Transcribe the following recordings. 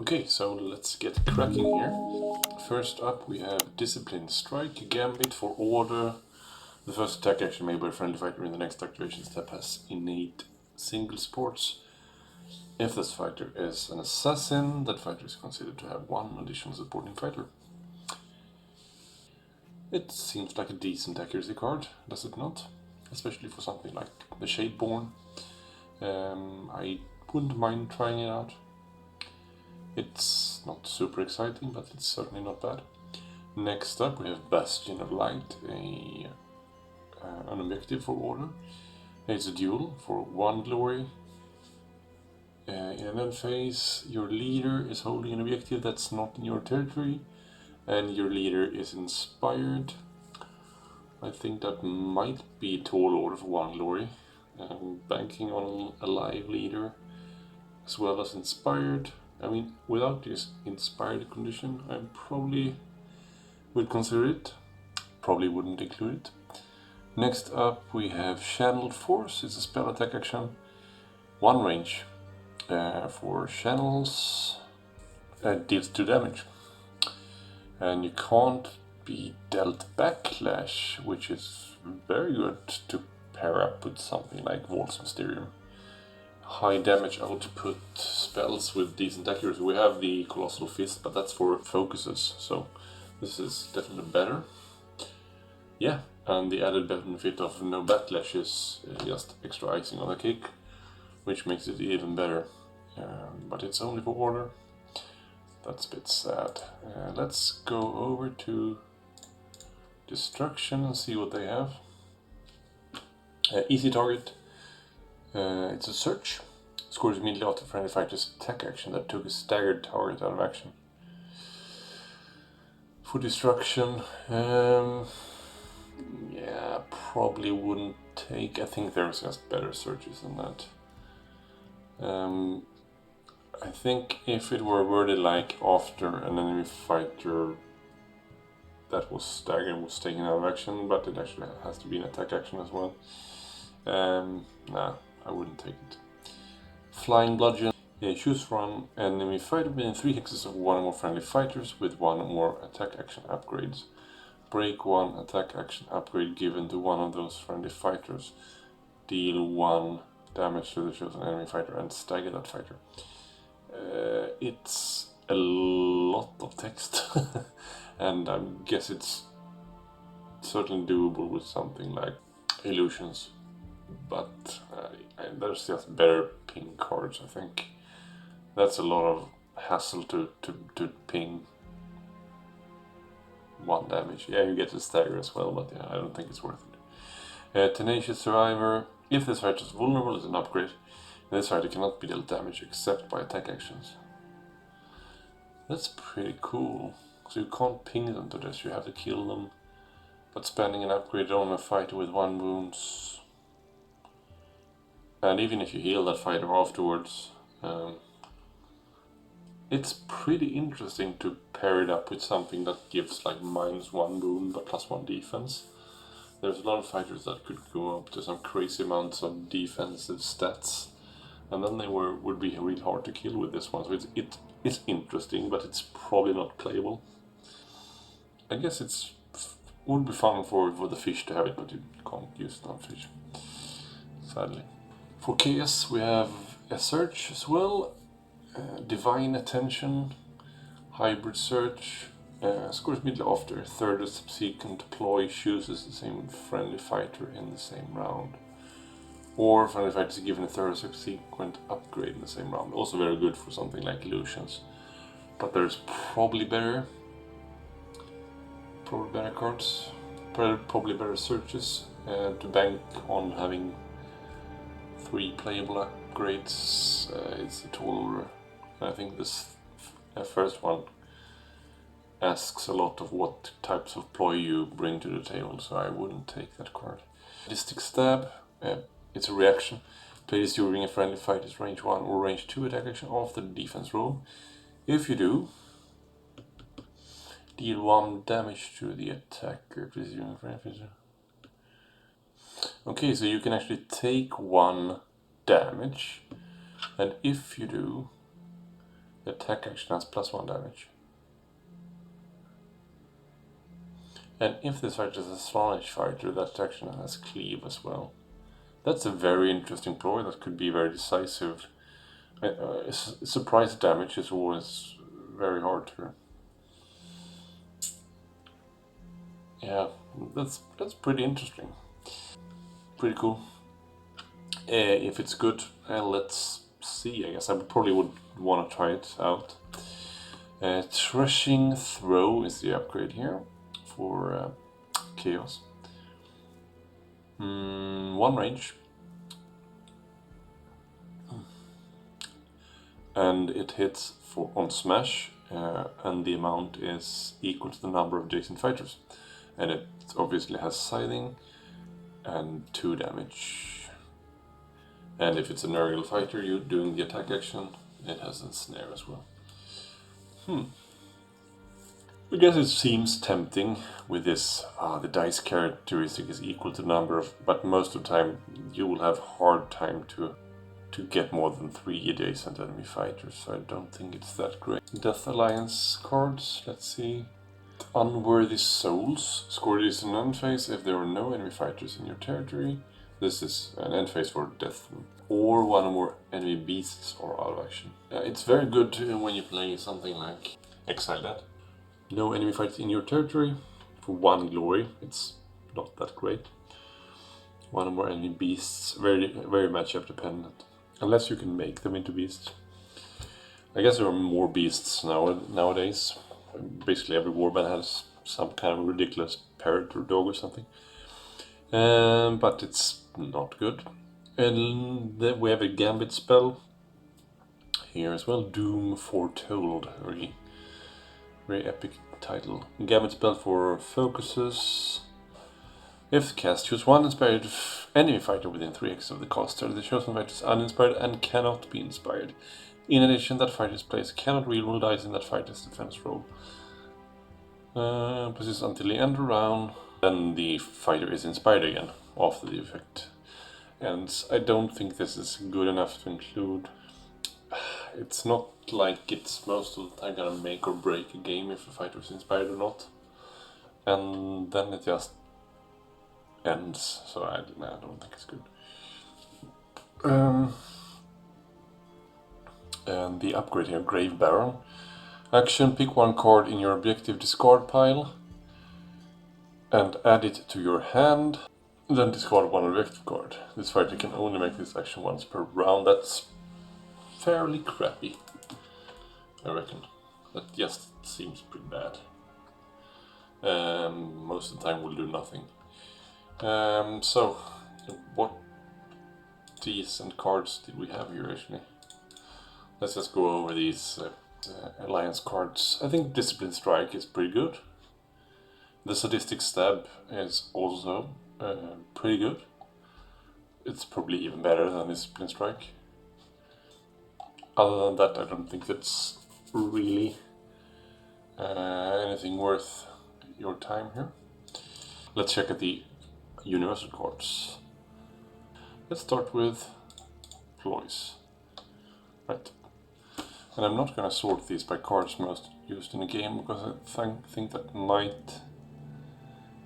Okay, so let's get cracking here. First up we have Discipline Strike, Gambit for Order. The first attack action made by a friendly fighter in the next activation step has innate single sports. If this fighter is an assassin, that fighter is considered to have one additional supporting fighter. It seems like a decent accuracy card, does it not? Especially for something like the Shadeborn. I wouldn't mind trying it out. It's not super exciting, but it's certainly not bad. Next up we have Bastion of Light, an objective for Order. It's a duel for 1 glory. In an end phase, your leader is holding an objective that's not in your territory, and your leader is inspired. I think that might be a tall order for 1 glory. Banking on a live leader as well as inspired. I mean, without this inspired condition, I probably would consider it. Probably wouldn't include it. Next up we have Channeled Force. It's a spell attack action. 1 range. For channels, deals 2 damage. And you can't be dealt backlash, which is very good to pair up with something like Vault's Mysterium. High damage output spells with decent accuracy. We have the Colossal Fist, but that's for focuses, so this is definitely better. Yeah, and the added benefit of no backlash is just extra icing on the cake, which makes it even better. But it's only for Order. That's a bit sad. Let's go over to Destruction and see what they have. Easy target. It's a search. Scores immediately after friendly fighter's attack action that took a staggered target out of action. For Destruction, yeah, probably wouldn't take. I think there's just better searches than that. I think if it were worded like after an enemy fighter that was staggered was taken out of action, but it actually has to be an attack action as well. Nah, I wouldn't take it. Flying Bludgeon. Choose one enemy fighter within 3 hexes of 1 or more friendly fighters with 1 or more attack action upgrades. Break 1 attack action upgrade given to one of those friendly fighters. Deal 1 damage to the chosen enemy fighter and stagger that fighter. It's a lot of text, and I guess it's certainly doable with something like Illusions, but there's just better ping cards, I think. That's a lot of hassle to ping 1 damage. Yeah, you get the stagger as well, but yeah, I don't think it's worth it. Tenacious Survivor. If this fighter is vulnerable as an upgrade, this fighter cannot be dealt damage except by attack actions. That's pretty cool. So you can't ping them to this, you have to kill them. But spending an upgrade on a fighter with 1 wounds. And even if you heal that fighter afterwards, it's pretty interesting to pair it up with something that gives like -1 wound but +1 defense. There's a lot of fighters that could go up to some crazy amounts of defensive stats, and then they would be really hard to kill with this one. So it's interesting, but it's probably not playable. I guess it would be fun for the fish to have it, but you can't use it on fish, sadly. For Chaos we have a search as well. Divine Attention, Hybrid Search. Scores immediately after 3rd subsequent ploy chooses the same friendly fighter in the same round. Or friendly fighter is given a 3rd subsequent upgrade in the same round. Also very good for something like Illusions. But there's probably better cards, probably better searches to bank on having 3 playable upgrades. It's a tall order. I think this first one asks a lot of what types of ploy you bring to the table, so I wouldn't take that card. Sadistic Stab, it's a reaction. Play this during a friendly fighter's range 1 or range 2 attack action after the defense roll. If you do, deal 1 damage to the attacker. Okay, so you can actually take 1 damage, and if you do, The attack action has +1 damage. And if this fighter is a Slaanesh fighter, that action has cleave as well. That's a very interesting ploy that could be very decisive. Surprise damage is always very hard to... Yeah, that's pretty interesting. Pretty cool. If it's good, let's see. I guess I probably would want to try it out. Threshing Throw is the upgrade here for Chaos. 1 range. And it hits on smash, and the amount is equal to the number of adjacent fighters. And it obviously has scything and 2 damage. And if it's a Nurgle fighter you're doing the attack action, it has a snare as well. I guess it seems tempting with this, the dice characteristic is equal to the number of, but most of the time you will have hard time to get more than 3 adjacent enemy fighters, so I don't think it's that great. Death Alliance cards, let's see. Unworthy Souls. Score this in end phase if there are no enemy fighters in your territory. This is an end phase for death. Or 1 or more enemy beasts are out of action. It's very good when you play something like Exile Dead. No enemy fighters in your territory. For 1 glory, it's not that great. 1 or more enemy beasts, very matchup dependent. Unless you can make them into beasts. I guess there are more beasts nowadays. Basically every warband has some kind of ridiculous parrot or dog or something. But it's not good. And then we have a Gambit spell here as well. Doom Foretold. Very epic title. Gambit spell for focuses. If cast, choose 1 inspired enemy fighter within 3x of the caster. The chosen fighter is uninspired and cannot be inspired. In addition, that fighter's place cannot reroll dice in that fighter's defense roll. Persist until the end of the round. Then the fighter is inspired again after the effect. And I don't think this is good enough to include. It's not like it's most of the time gonna make or break a game if the fighter is inspired or not. And then it just ends, so I don't think it's good. And the upgrade here, Grave Baron. Action, pick 1 card in your objective discard pile and add it to your hand. Then discard 1 objective card. This fighter can only make this action once per round. That's fairly crappy, I reckon. That just seems pretty bad. Most of the time will do nothing. So, what decent cards did we have here actually? Let's just go over these alliance cards. I think Discipline Strike is pretty good. The Sadistic Stab is also pretty good. It's probably even better than Discipline Strike. Other than that, I don't think that's really anything worth your time here. Let's check at the universal cards. Let's start with Ploys. Right. And I'm not going to sort these by cards most used in the game because I think that might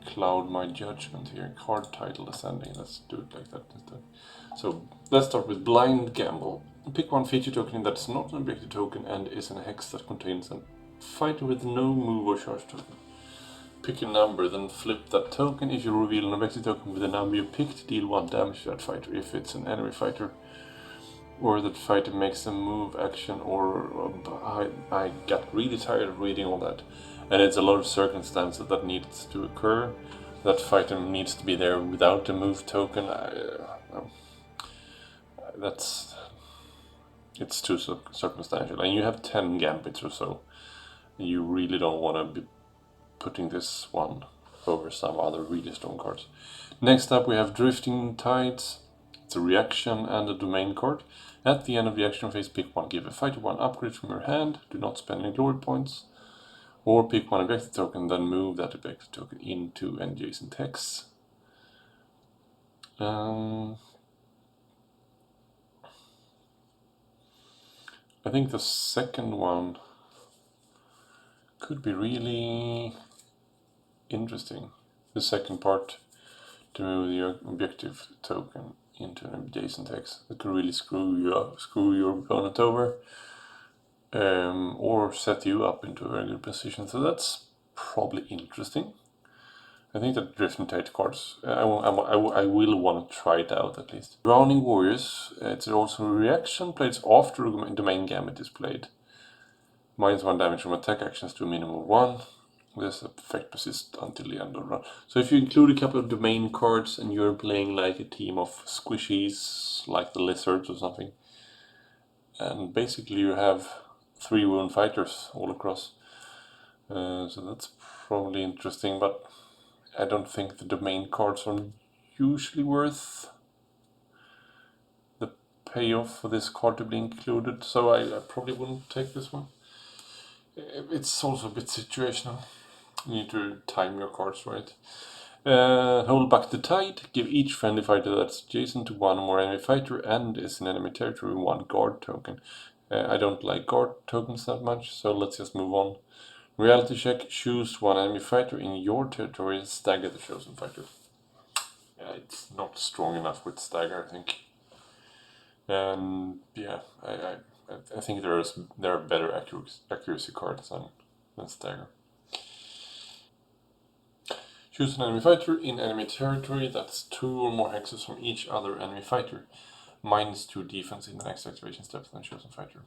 cloud my judgment here. Card title ascending, let's do it like that instead. So let's start with Blind Gamble. Pick 1 feature token that's not an objective token and is in a hex that contains a fighter with no move or charge token. Pick a number, then flip that token. If you reveal an objective token with the number you picked, deal 1 damage to that fighter if it's an enemy fighter. Or that fighter makes a move, action, or I got really tired of reading all that. And it's a lot of circumstances that needs to occur. That fighter needs to be there without a move token. It's too circumstantial. And you have 10 gambits or so. You really don't want to be putting this one over some other really strong cards. Next up we have Drifting Tides. It's a reaction and a domain card. At the end of the action phase, pick 1. Give a fighter 1 upgrade from your hand. Do not spend any glory points. Or pick 1 objective token, then move that objective token into an adjacent hex. I think the second one could be really interesting. The second part, to move the objective token into an adjacent hex. It could really screw your opponent over, or set you up into a very good position. So that's probably interesting. I think that Drift Tate cards, I will want to try it out at least. Drowning Warriors, it's also a reaction, plays after the main gambit is played. -1 damage from attack actions to a minimum of 1. This effect persists until the end of the run. So if you include a couple of domain cards and you're playing like a team of squishies, like the lizards or something, and basically you have 3 wound fighters all across. So that's probably interesting, but I don't think the domain cards are usually worth the payoff for this card to be included, so I probably wouldn't take this one. It's also a bit situational. You need to time your cards right. Hold back the tide. Give each friendly fighter that's adjacent to one or more enemy fighter and is in enemy territory 1 guard token. I don't like guard tokens that much, so let's just move on. Reality check. Choose 1 enemy fighter in your territory and stagger the chosen fighter. It's not strong enough with stagger, I think. And yeah, I think there are better accuracy cards than stagger. Choose an enemy fighter in enemy territory that's 2 or more hexes from each other enemy fighter. -2 defense in the next activation step than chosen fighter.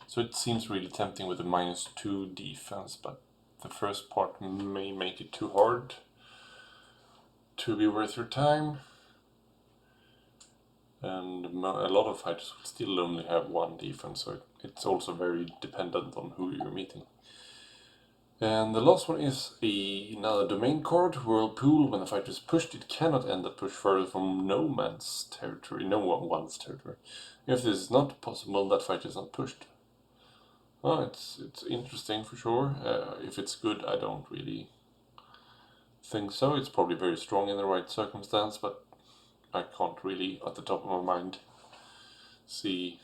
So it seems really tempting with a -2 defense, but the first part may make it too hard to be worth your time. And a lot of fighters will still only have 1 defense, so it's also very dependent on who you're meeting. And the last one is another domain card, Whirlpool. When the fighter is pushed, it cannot end that push further from no one's territory. If this is not possible, that fighter is not pushed. Oh, it's interesting for sure. If it's good, I don't really think so. It's probably very strong in the right circumstance, but I can't really, at the top of my mind, see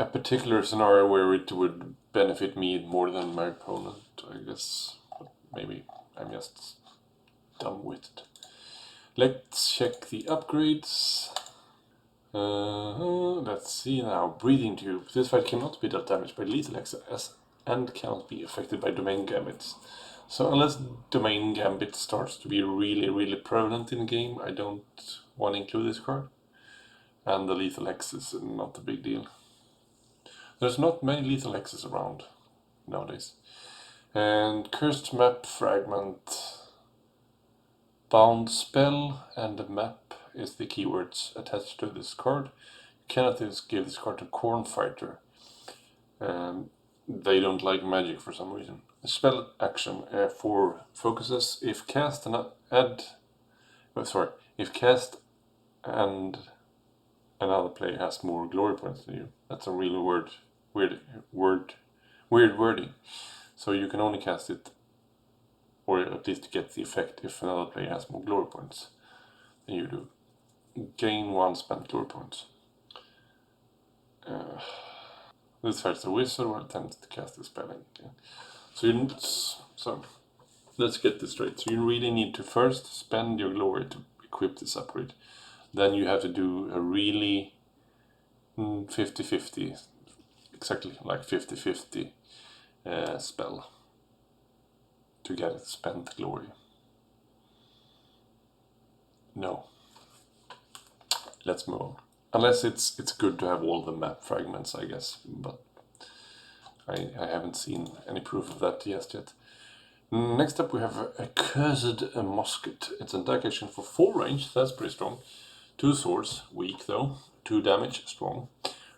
a particular scenario where it would benefit me more than my opponent, I guess. But maybe I'm just dumb-witted. Let's check the upgrades. Let's see now. Breathing Tube. This fight cannot be dealt damage by lethal access and cannot be affected by domain gambits. So unless domain gambit starts to be really prevalent in the game, I don't want to include this card. And the lethal access is not a big deal. There's not many lethal hexes around nowadays. And Cursed Map Fragment. Bound Spell and the map is the keywords attached to this card. You cannot give this card to Corn Fighter. They don't like magic for some reason. Spell action for focuses. If cast and another player has more glory points than you. That's a real weird wording. So you can only cast it, or at least get the effect, if another player has more glory points than you do. Gain 1 spent glory points. This fights a wizard or attempts to cast a spell. So let's get this straight. So you really need to first spend your glory to equip this upgrade. Then you have to do a really 50-50, exactly like 50-50 spell to get it spent glory. No. Let's move on. Unless it's good to have all the map fragments, I guess, but I haven't seen any proof of that yet. Next up we have a Cursed Musket. It's an attack action for 4 range, that's pretty strong. 2 swords, weak though. 2 damage, strong.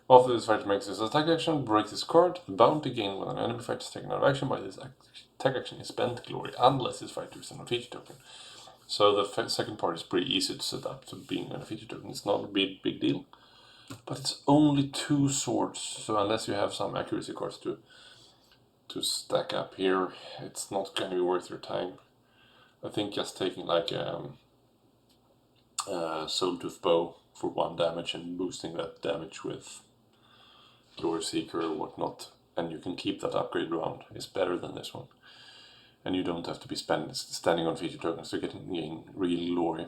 After this fighter makes his attack action, break this card. The bounty gain when an enemy fighter is taken out of action by this attack action is spent glory, unless this fighter is on a feature token. So the second part is pretty easy to set up to being on a feature token. It's not a big deal. But it's only 2 swords, so unless you have some accuracy cards to stack up here, it's not going to be worth your time. I think just taking like Soul Tooth Bow for 1 damage and boosting that damage with Glory Seeker or whatnot, and you can keep that upgrade round, is better than this one. And you don't have to be standing on feature tokens to gain real glory.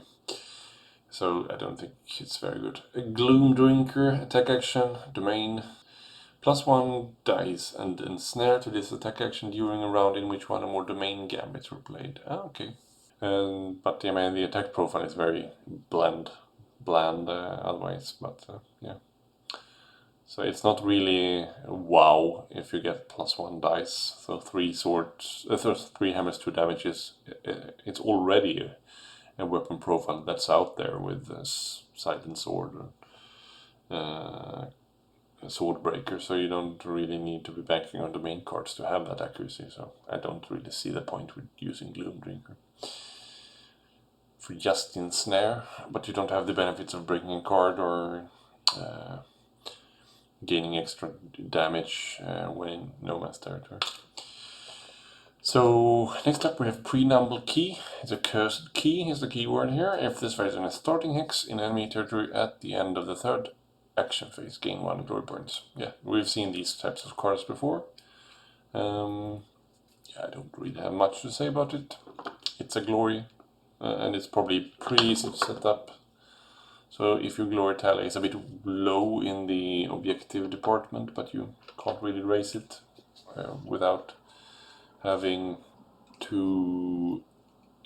So I don't think it's very good. A Gloom Drinker, attack action, domain. +1 dice and ensnare to this attack action during a round in which one or more domain gambits were played. Okay. But I mean, the attack profile is very bland otherwise, but yeah. So it's not really wow if you get +1 dice. So 3 swords, 3 hammers, 2 damages. It's already a weapon profile that's out there with Silent Sword, Swordbreaker. So you don't really need to be banking on domain cards to have that accuracy. So I don't really see the point with using Gloom Drinker for just ensnare, but you don't have the benefits of breaking a card or gaining extra damage when in no man's territory. So next up we have Prenumble Key. It's a cursed key, is the keyword here. If this fighter is in a starting hex in enemy territory at the end of the third action phase, gain 1 glory points. Yeah, we've seen these types of cards before. Yeah, I don't really have much to say about it. It's a glory, and it's probably pretty easy to set up. So if your glory tally is a bit low in the objective department, but you can't really raise it without having too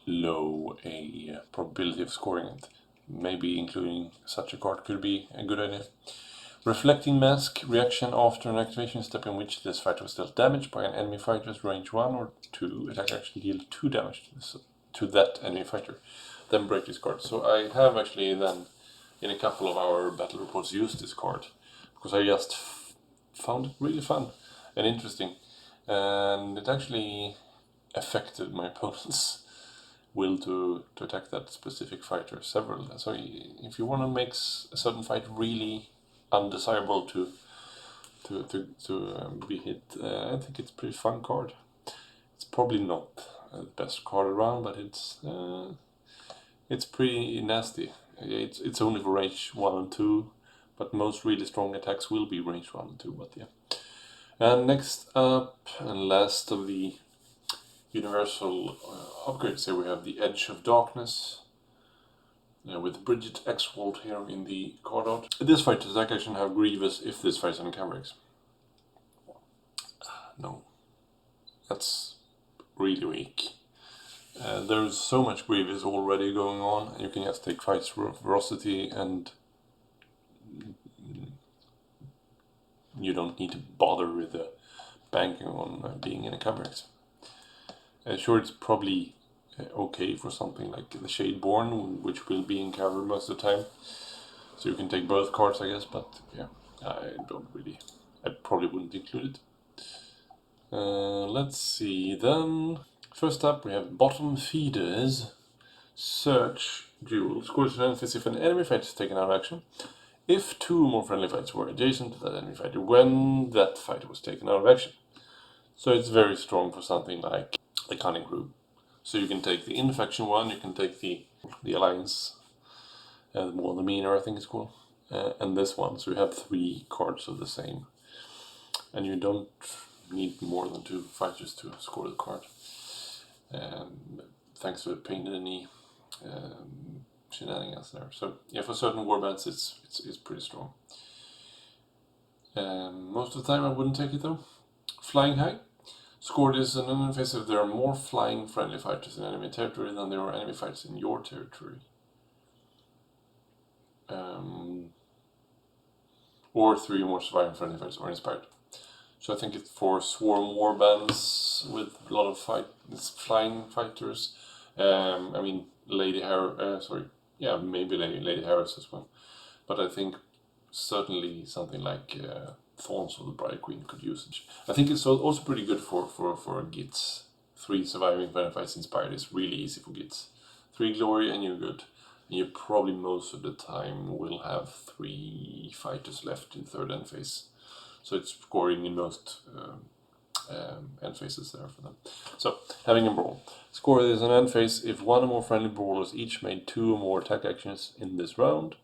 low a probability of scoring it, maybe including such a card could be a good idea. Reflecting Mask, reaction after an activation step in which this fighter was dealt damage by an enemy fighter's range 1 or 2 attack action, deal 2 damage to that enemy fighter, then break this card. So I have actually then in a couple of our battle reports used this card because I just found it really fun and interesting, and it actually affected my opponent's will to attack that specific fighter several. So if you want to make a certain fight really undesirable to be hit, I think it's a pretty fun card. It's probably not the best card around, but it's pretty nasty. It's only for range 1 and 2, but most really strong attacks will be range 1 and 2, but yeah. And next up, and last of the universal upgrades here, we have the Edge of Darkness, with Bridget Exwald here in the card art. This fighter's attack action have Grievous if this fights on Cavalryx. No, that's really weak. There's so much Grievous already going on, and you can just take fights for Ferocity, and you don't need to bother with banking on being in a Cavalryx. Sure, it's probably okay for something like the Shadeborn, which will be in cavalry most of the time. So you can take both cards, I guess, but yeah, I probably wouldn't include it. Let's see then. First up, we have Bottom Feeders. Search Duel. Scores an emphasis if an enemy fighter is taken out of action. If 2 more friendly fighters were adjacent to that enemy fighter when that fighter was taken out of action. So it's very strong for something like the Cunning Crew. So you can take the Infection one, you can take the Alliance, the More the Meaner, I think it's called, and this one. So you have 3 cards of the same. And you don't need more than 2 fighters to score the card. Thanks to the pain in the knee shenanigans there. So yeah, for certain warbands it's pretty strong. Most of the time I wouldn't take it though. Flying High. Score this an enemy phase if there are more flying friendly fighters in enemy territory than there are enemy fighters in your territory. Or 3 more surviving friendly fighters are inspired. So I think it's for swarm warbands with a lot of flying fighters. I mean, maybe Lady Harris as well. But I think certainly something like Thorns of the Bright Queen could use it. I think it's also pretty good for Gits. 3 surviving friendly fighters inspired is really easy for Gits. 3 glory and you're good. And you probably most of the time will have 3 fighters left in third end phase. So it's scoring in most end phases there for them. So, having a brawl. Score is an end phase if 1 or more friendly brawlers each made 2 or more attack actions in this round.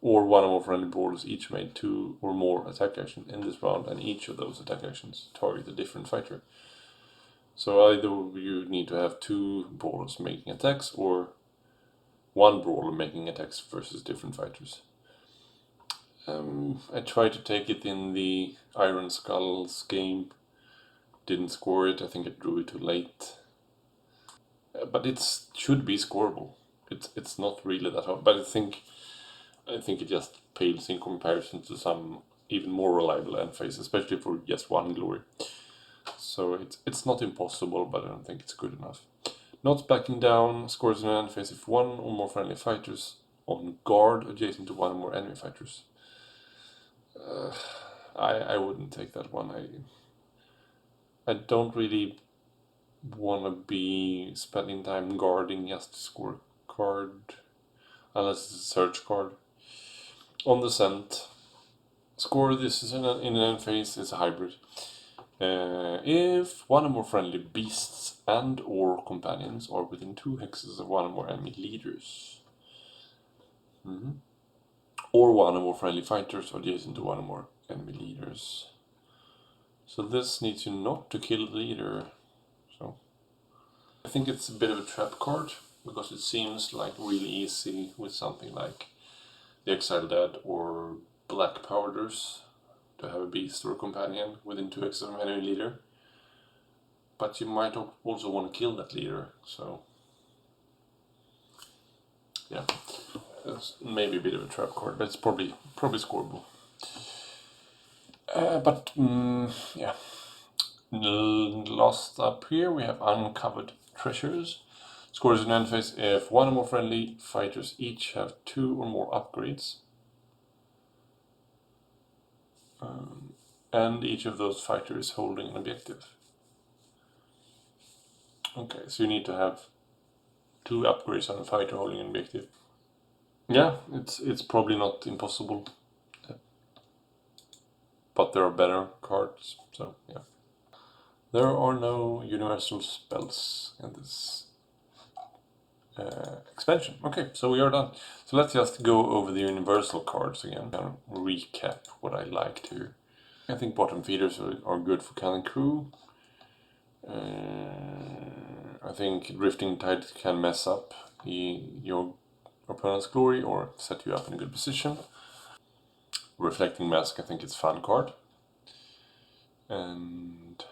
or one or more friendly brawlers each made 2 or more attack actions in this round, and each of those attack actions target a different fighter. So either you need to have 2 brawlers making attacks, or 1 brawler making attacks versus different fighters. I tried to take it in the Iron Skulls game, didn't score it. I think I drew it too late. But it should be scoreable. It's not really that hard, but I think it just pales in comparison to some even more reliable end phase, especially for just 1 glory. So it's not impossible, but I don't think it's good enough. Not backing down scores an end phase if 1 or more friendly fighters on guard adjacent to 1 or more enemy fighters. I wouldn't take that one. I don't really want to be spending time guarding just to score a card, unless it's a search card. On the scent, score this is in an end phase, it's a hybrid. If 1 or more friendly beasts and or companions are within 2 hexes of 1 or more enemy leaders. Or 1 or more friendly fighters are adjacent to 1 or more enemy leaders. So this needs you not to kill the leader. So I think it's a bit of a trap card, because it seems like really easy with something like the Exiled Dead or Black Powders to have a beast or a companion within 2 hexes of an enemy leader. But you might also want to kill that leader, so yeah, it's maybe a bit of a trap card, but it's probably scoreable. Yeah. Last up here we have Uncovered Treasures. Scores an end phase if 1 or more friendly fighters each have 2 or more upgrades. And each of those fighters is holding an objective. Okay, so you need to have 2 upgrades on a fighter holding an objective. Yeah, it's probably not impossible. But there are better cards, so yeah. There are no universal spells in this expansion. Okay, so we are done. So let's just go over the universal cards again and recap what I liked here. I think bottom feeders are good for cannon crew. I think Drifting Tide can mess up your opponent's glory or set you up in a good position. Reflecting Mask, I think it's a fun card. And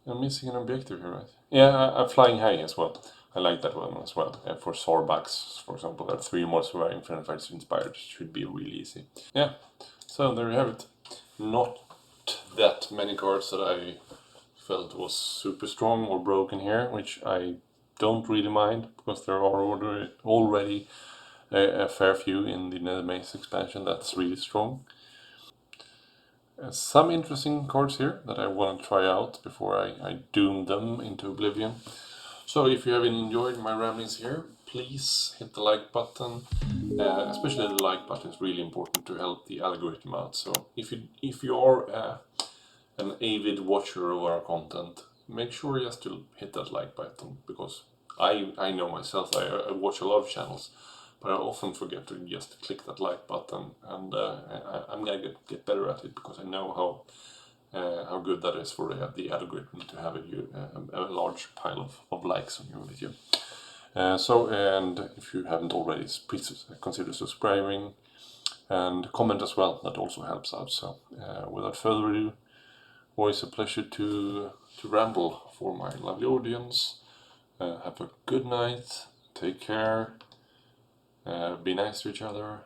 I'm missing an objective here, right? Yeah, Flying High as well. I like that one as well. For Sorbacks, for example, there are 3 more surviving friendly fighters inspired. Should be really easy. Yeah, so there you have it. Not that many cards that I felt was super strong or broken here, which I don't really mind, because there are already a fair few in the Nethermaze expansion that's really strong. Some interesting cards here that I want to try out before I doom them into oblivion. So if you have enjoyed my ramblings here, please hit the like button. Especially the like button is really important to help the algorithm out. So if you are an avid watcher of our content, make sure just to hit that like button, because I know myself, I watch a lot of channels, but I often forget to just click that like button, and I'm gonna get better at it, because I know how good that is for the algorithm to have a large pile of likes on your video. And if you haven't already, please consider subscribing and comment as well. That also helps out. So without further ado, always a pleasure to ramble for my lovely audience. Have a good night. Take care. Be nice to each other.